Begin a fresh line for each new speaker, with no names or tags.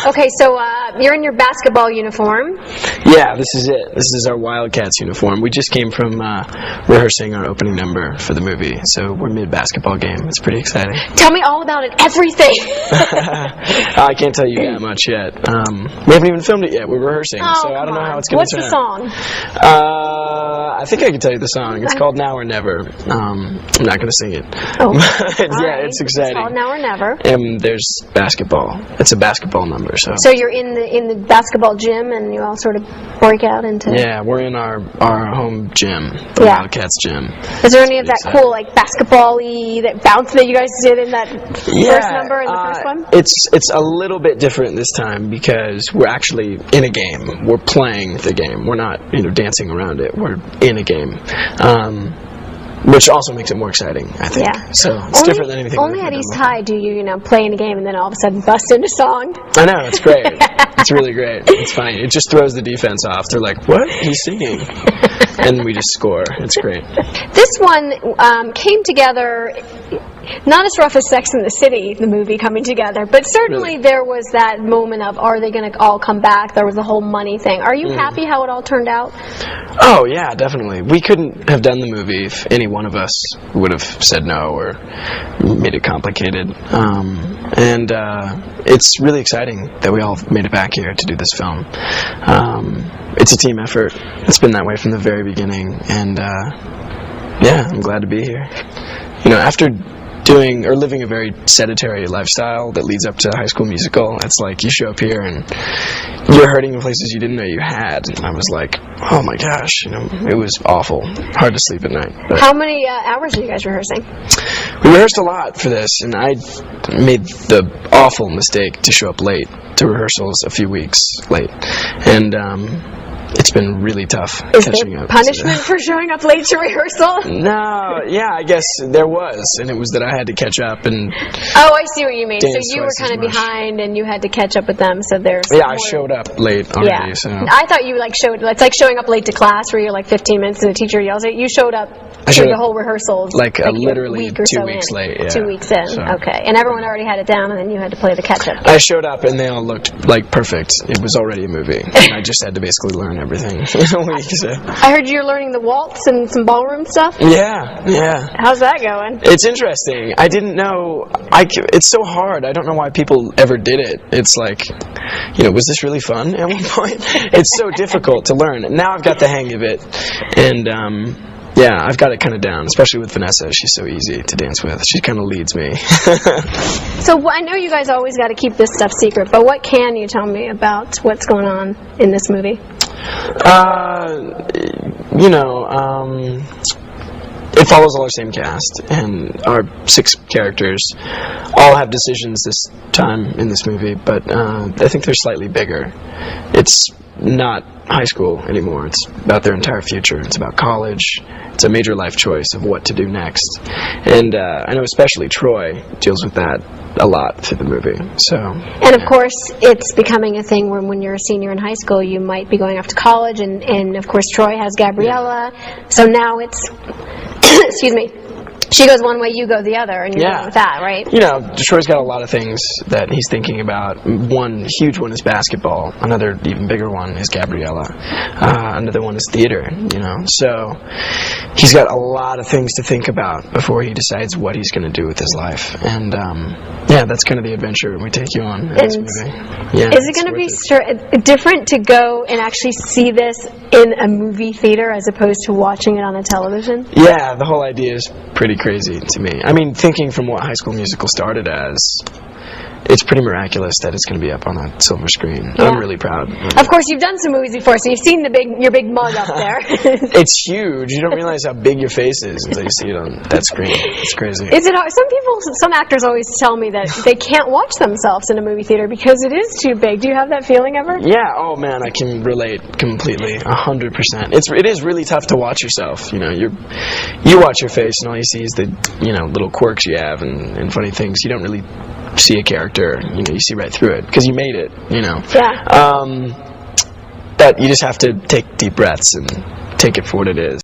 Okay, so you're in your basketball uniform.
Yeah, this is it. This is our Wildcats uniform. We just came from rehearsing our opening number for the movie, so we're mid-basketball game. It's pretty exciting.
Tell me all about it, everything.
I can't tell you that much yet. We haven't even filmed it yet. We're rehearsing, so I don't know how it's going to turn out.
What's the song?
I think I can tell you the song. It's called Now or Never. I'm not going to sing it.
Oh,
yeah, it's exciting.
It's called Now or Never.
And there's basketball. It's a basketball number.
So you're in the basketball gym, and you all sort of break out into...
Yeah, we're in our home gym, the Wildcats gym.
Is there any of that cool, like, basketball-y, that bounce that you guys did in that first number in the first one?
It's a little bit different this time because we're actually in a game. We're playing the game. We're not, dancing around it. We're in a game. Which also makes it more exciting, I think.
Yeah.
So it's different than anything.
Only at East High do you, play in a game and then all of a sudden bust into song.
I know, it's great. It's really great. It's funny. It just throws the defense off. They're like, "What? He's singing," and we just score. It's great.
This one came together. Not as rough as Sex and the City, the movie coming together, but certainly there was that moment of, are they going to all come back? There was the whole money thing. Are you happy how it all turned out? Oh,
yeah, definitely. We couldn't have done the movie if any one of us would have said no or made it complicated. And it's really exciting that we all made it back here to do this film. It's a team effort. It's been that way from the very beginning, and yeah, I'm glad to be here. After doing or living a very sedentary lifestyle that leads up to High School Musical, it's like you show up here and you're hurting in places you didn't know you had. And I was like, oh my gosh, it was awful. Hard to sleep at night. But
how many hours are you guys rehearsing?
We rehearsed a lot for this, and I made the awful mistake to show up late to rehearsals a few weeks late. And it's been really tough catching up.
Punishment for showing up late to rehearsal?
No, yeah, I guess there was, and it was that I had to catch up and.
Oh, I see what you mean. So you were kind of behind, and you had to catch up with them. So there's.
Yeah, I showed up late already.
Yeah.
So.
I thought you showed. It's like showing up late to class, where you're like 15 minutes, and the teacher yells at you. You showed up. For the whole rehearsal,
literally
week or
2
so
weeks late. Yeah.
2 weeks in, okay, and everyone already had it down, and then you had to play the catch-up.
I showed up, and they all looked like perfect. It was already a movie, and I just had to basically learn everything in a week. So.
I heard you're learning the waltz and some ballroom stuff.
Yeah.
How's that going?
It's interesting. I didn't know. It's so hard. I don't know why people ever did it. It's like, was this really fun at one point? It's so difficult to learn. Now I've got the hang of it, and. Yeah, I've got it kind of down, especially with Vanessa. She's so easy to dance with. She kind of leads me.
So I know you guys always got to keep this stuff secret, but what can you tell me about what's going on in this movie?
It follows all our same cast, and our 6 characters all have decisions this time in this movie, but I think they're slightly bigger. It's not high school anymore. It's about their entire future. It's about college. It's a major life choice of what to do next. And I know especially Troy deals with that a lot through the movie. And
of course, it's becoming a thing where when you're a senior in high school, you might be going off to college, and of course Troy has Gabriella. Yeah. So now it's, excuse me, she goes one way, you go the other, and you're going with that, right?
Troy's got a lot of things that he's thinking about. One huge one is basketball. Another even bigger one is Gabriella. Another one is theater, So he's got a lot of things to think about before he decides what he's going to do with his life. And, that's kind of the adventure we take you on in this movie. Yeah,
is it going to be different to go and actually see this in a movie theater as opposed to watching it on a television?
Yeah, the whole idea is pretty crazy to me. I mean, thinking from what High School Musical started as, it's pretty miraculous that it's going to be up on a silver screen. Yeah. I'm really proud.
Of course, you've done some movies before, so you've seen your big mug up there.
It's huge. You don't realize how big your face is until you see it on that screen. It's crazy.
Is it hard? Some actors always tell me that they can't watch themselves in a movie theater because it is too big. Do you have that feeling ever?
Yeah. Oh man, I can relate completely, 100%. It is really tough to watch yourself. You watch your face and all you see is the little quirks you have and funny things. You don't really see a character, you see right through it because you made it,
Yeah.
But you just have to take deep breaths and take it for what it is.